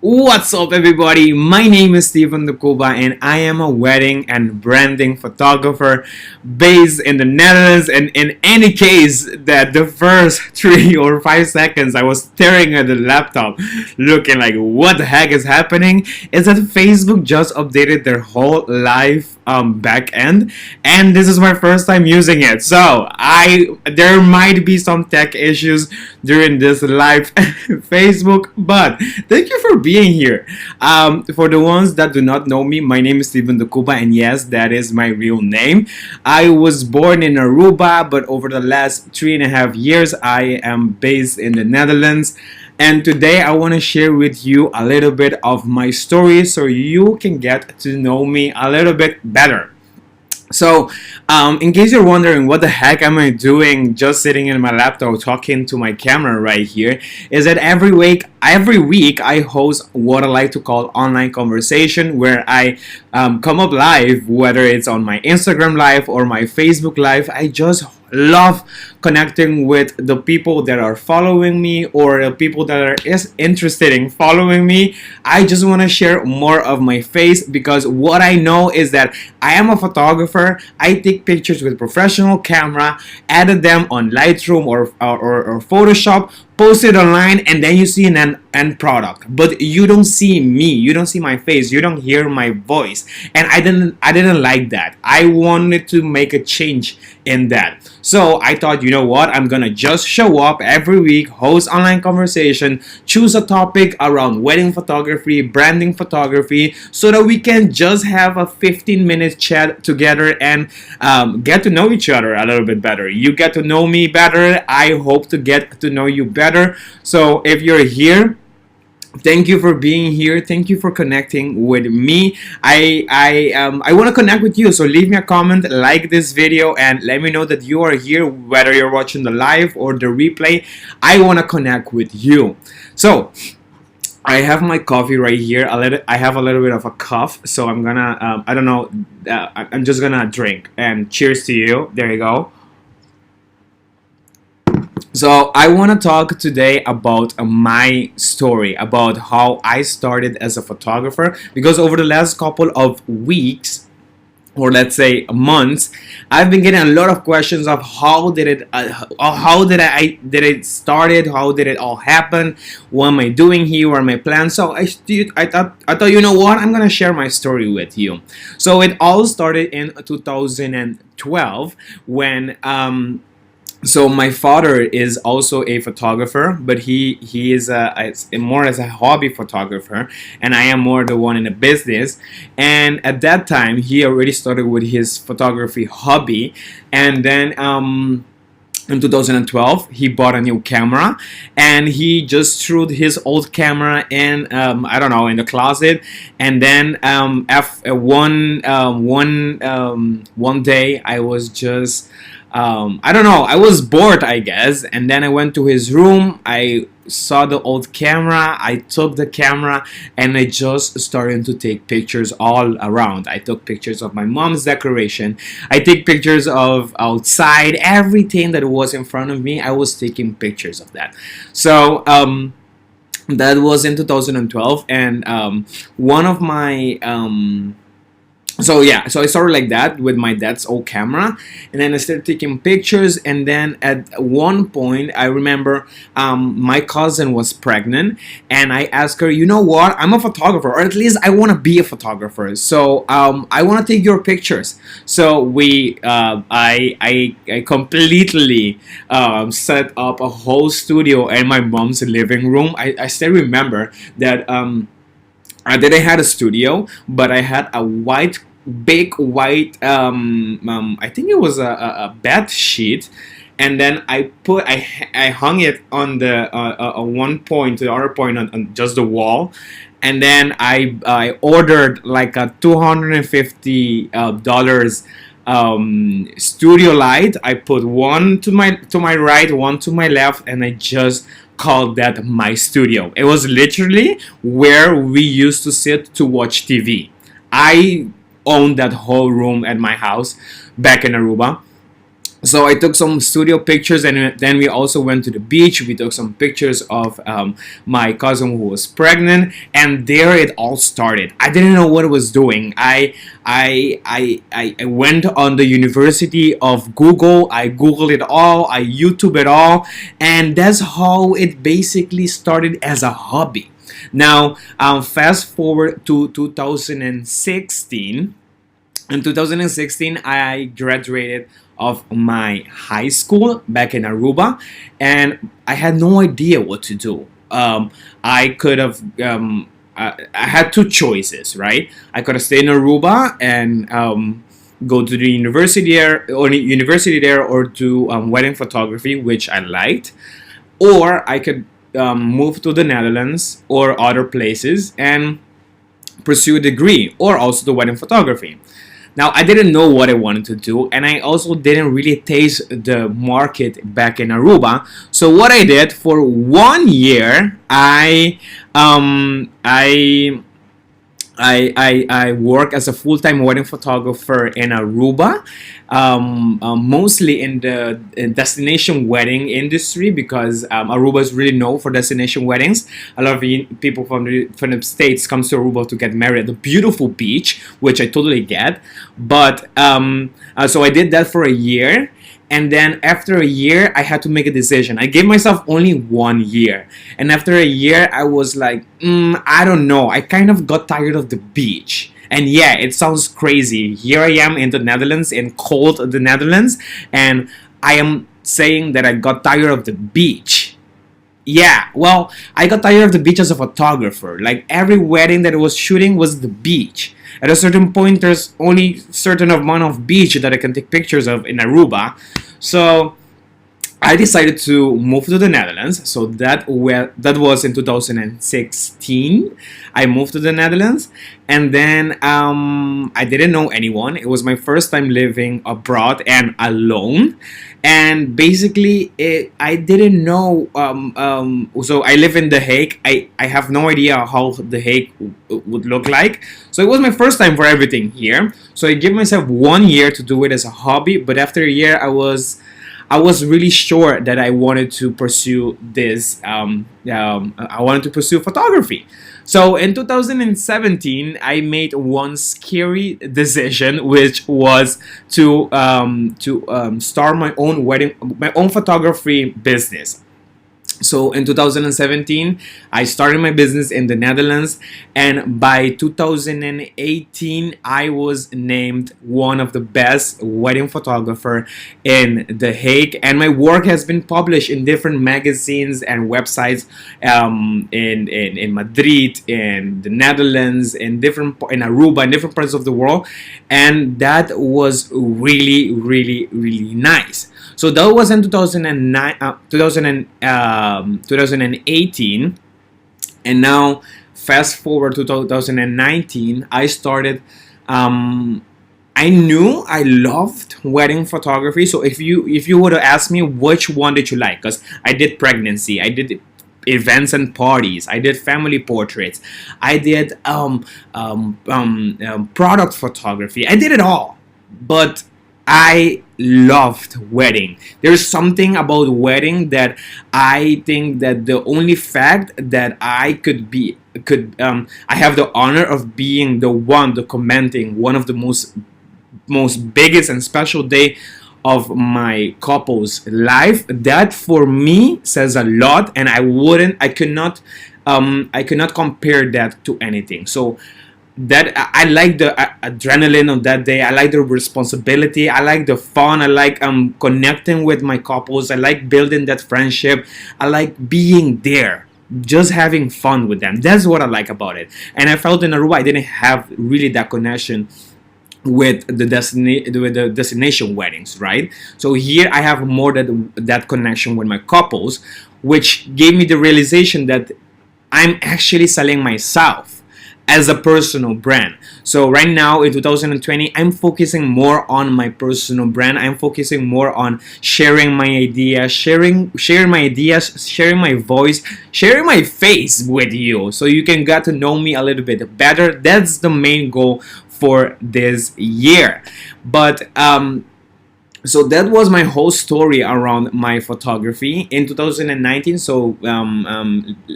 What's up, everybody? My name is Stephen Dukuba, and I am a wedding and branding photographer based in the Netherlands. And in any case, that the first 3 or 5 seconds I was staring at the laptop, looking like, what the heck is happening? Is that Facebook just updated their whole live back end, and this is my first time using it. So there might be some tech issues during this live Facebook, but thank you for being here. For the ones that do not know me, my name is Stephen Dukuba, and yes, that is my real name. I was born in Aruba, but over the last 3.5 years, I am based in the Netherlands. And today I want to share with you a little bit of my story so you can get to know me a little bit better. So, in case you're wondering what the heck am I doing just sitting in my laptop talking to my camera right here, is that every week I host what I like to call online conversation, where I come up live, whether it's on my Instagram live or my Facebook live. I just love connecting with the people that are following me or the people that are interested in following me. I just want to share more of my face, because what I know is that I am a photographer. I take pictures with professional camera, edit them on Lightroom or Photoshop, post it online, and then you see an end product. But you don't see me, you don't see my face, you don't hear my voice. And I didn't like that. I wanted to make a change in that. So I thought, you know what, I'm gonna just show up every week, host online conversation, choose a topic around wedding photography, branding photography, so that we can just have a 15-minute chat together and get to know each other a little bit better. You get to know me better, I hope to get to know you better. So if you're here, thank you for being here. Thank you for connecting with me. I want to connect with you. So leave me a comment, like this video, and let me know that you are here, whether you're watching the live or the replay. I want to connect with you. So I have my coffee right here. I have a little bit of a cough, so I'm gonna I don't know. I'm just gonna drink. And cheers to you. There you go. So I want to talk today about my story, about how I started as a photographer, because over the last couple of weeks, or let's say months, I've been getting a lot of questions of how did it started, how did it all happen, what am I doing here, what are my plans. So I thought, you know what, I'm gonna share my story with you. So it all started in 2012 when so my father is also a photographer, but he is more as a hobby photographer, and I am more the one in the business. And at that time, he already started with his photography hobby, and then in 2012 he bought a new camera, and he just threw his old camera in I don't know, in the closet. And then one day I was just I don't know, I was bored, I guess, and then I went to his room. I saw the old camera, I took the camera, and I just started to take pictures all around. I took pictures of my mom's decoration, I take pictures of outside, everything that was in front of me, I was taking pictures of that. So that was in 2012, and one of my so I started like that with my dad's old camera, and then I started taking pictures. And then at one point, I remember my cousin was pregnant, and I asked her, you know what, I'm a photographer, or at least I want to be a photographer, so I want to take your pictures. So I completely set up a whole studio in my mom's living room. I still remember that I didn't have a studio, but I had a big white I think it was a bed sheet, and then I hung it on the one point to the other point on just the wall. And then I ordered like a $250 studio light. I put one to my right, one to my left, and I just called that my studio. It was literally where we used to sit to watch TV. I owned that whole room at my house back in Aruba. So I took some studio pictures, and then we also went to the beach. We took some pictures of my cousin who was pregnant, and there it all started. I didn't know what I was doing. I went on the University of Google. I Googled it all. I YouTube it all, and that's how it basically started as a hobby. Now, fast forward to 2016. In 2016, I graduated of my high school back in Aruba, and I had no idea what to do. I could have, I had two choices, right? I could have stayed in Aruba and go to the university there, or do wedding photography, which I liked, or I could move to the Netherlands or other places and pursue a degree, or also the wedding photography. Now, I didn't know what I wanted to do, and I also didn't really taste the market back in Aruba. So what I did for 1 year, I work as a full-time wedding photographer in Aruba, mostly in the destination wedding industry, because Aruba is really known for destination weddings. A lot of people from the States comes to Aruba to get married at the beautiful beach, which I totally get. But so I did that for a year, and then after a year I had to make a decision. I gave myself only 1 year, and after a year I was like, I don't know, I kind of got tired of the beach. And yeah, it sounds crazy. Here I am in the Netherlands, in cold the Netherlands, and I am saying that I got tired of the beach. Yeah, well, I got tired of the beach as a photographer. Like, every wedding that I was shooting was the beach. At a certain point, there's only certain amount of beach that I can take pictures of in Aruba. So I decided to move to the Netherlands. So that was in 2016. I moved to the Netherlands, and then I didn't know anyone. It was my first time living abroad and alone. And basically, I didn't know. So I live in The Hague. I have no idea how The Hague would look like. So it was my first time for everything here. So I gave myself 1 year to do it as a hobby. But after a year, I was really sure that I wanted to pursue this. I wanted to pursue photography. So in 2017, I made one scary decision, which was to start my own photography business. So in 2017, I started my business in the Netherlands, and by 2018, I was named one of the best wedding photographer in The Hague, and my work has been published in different magazines and websites, in Madrid, in the Netherlands, in Aruba, in different parts of the world, and that was really, really, really nice. So that was in 2018, and now fast forward to 2019, I started. I knew I loved wedding photography. So if you would have asked me which one did you like, because I did pregnancy, I did events and parties, I did family portraits, I did product photography, I did it all, but I loved wedding. There's something about wedding that I think that the only fact that I have the honor of being the one documenting one of the most biggest and special day of my couple's life. That for me says a lot, and I could not compare that to anything. So that I like the adrenaline of that day. I like the responsibility. I like the fun. I like connecting with my couples. I like building that friendship. I like being there, just having fun with them. That's what I like about it. And I felt in Aruba I didn't have really that connection with the destination weddings, right? So here I have more that connection with my couples, which gave me the realization that I'm actually selling myself as a personal brand. So right now in 2020, I'm focusing more on my personal brand. I'm focusing more on sharing my ideas, sharing my ideas, sharing my voice, sharing my face with you, so you can get to know me a little bit better. That's the main goal for this year. But So that was my whole story around my photography in 2019. So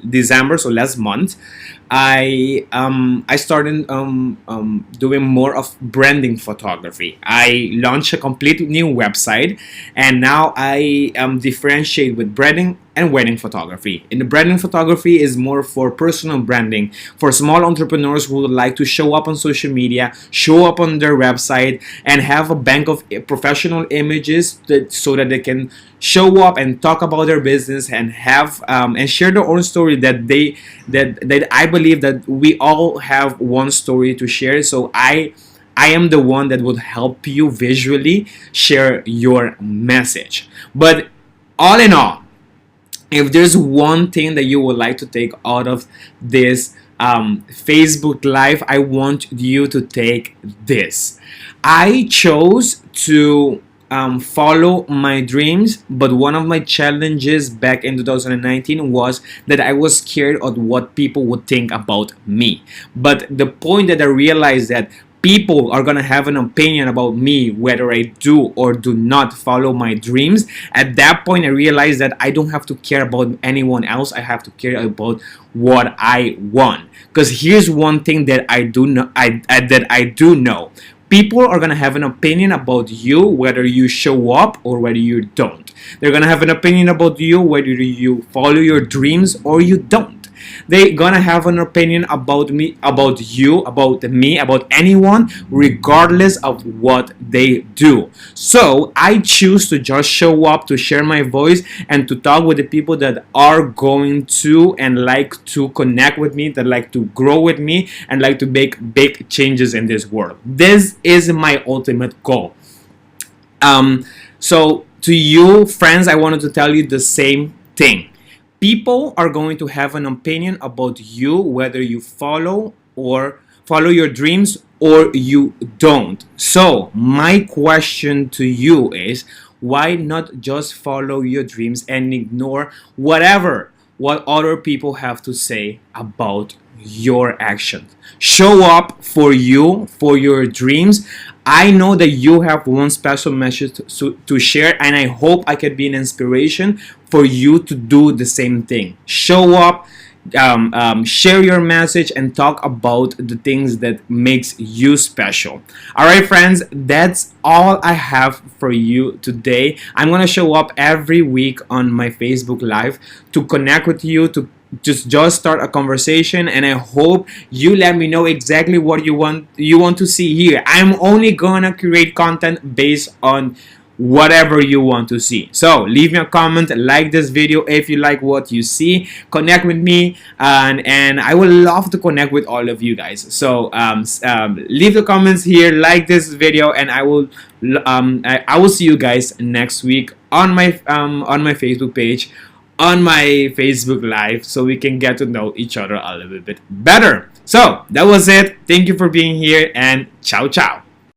December, so last month, I started doing more of branding photography. I launched a complete new website, and now I differentiate with branding and wedding photography. And the branding photography is more for personal branding for small entrepreneurs who would like to show up on social media, show up on their website, and have a bank of professional images so that they can show up and talk about their business and have and share their own story that I believe that we all have one story to share. So I am the one that would help you visually share your message. But all in all, if there's one thing that you would like to take out of this Facebook Live, I want you to take this. I chose to follow my dreams, but one of my challenges back in 2019 was that I was scared of what people would think about me. But the point that I realized that people are gonna have an opinion about me whether I do or do not follow my dreams. At that point I realized that I don't have to care about anyone else. I have to care about what I want. Because here's one thing that I do know, that I do know. People are gonna have an opinion about you whether you show up or whether you don't. They're gonna have an opinion about you whether you follow your dreams or you don't. They're gonna have an opinion about me, about you, about me, about anyone, regardless of what they do. So I choose to just show up, to share my voice, and to talk with the people that are going to and like to connect with me, that like to grow with me, and like to make big changes in this world. This is my ultimate goal. So to you, friends, I wanted to tell you the same thing. People are going to have an opinion about you whether you follow your dreams or you don't. So my question to you is, why not just follow your dreams and ignore what other people have to say about your actions? Show up for you, for your dreams. I know that you have one special message to share, and I hope I can be an inspiration for you to do the same thing. Show up, share your message, and talk about the things that makes you special. All right, friends, that's all I have for you today. I'm gonna show up every week on my Facebook Live to connect with you, to just start a conversation, and I hope you let me know exactly what you want to see here. I'm only gonna create content based on whatever you want to see. So leave me a comment, like this video if you like what you see, connect with me, and I would love to connect with all of you guys. So leave the comments here, like this video, and I will see you guys next week on my Facebook page, on my Facebook Live, so we can get to know each other a little bit better. So that was it. Thank you for being here, and ciao ciao.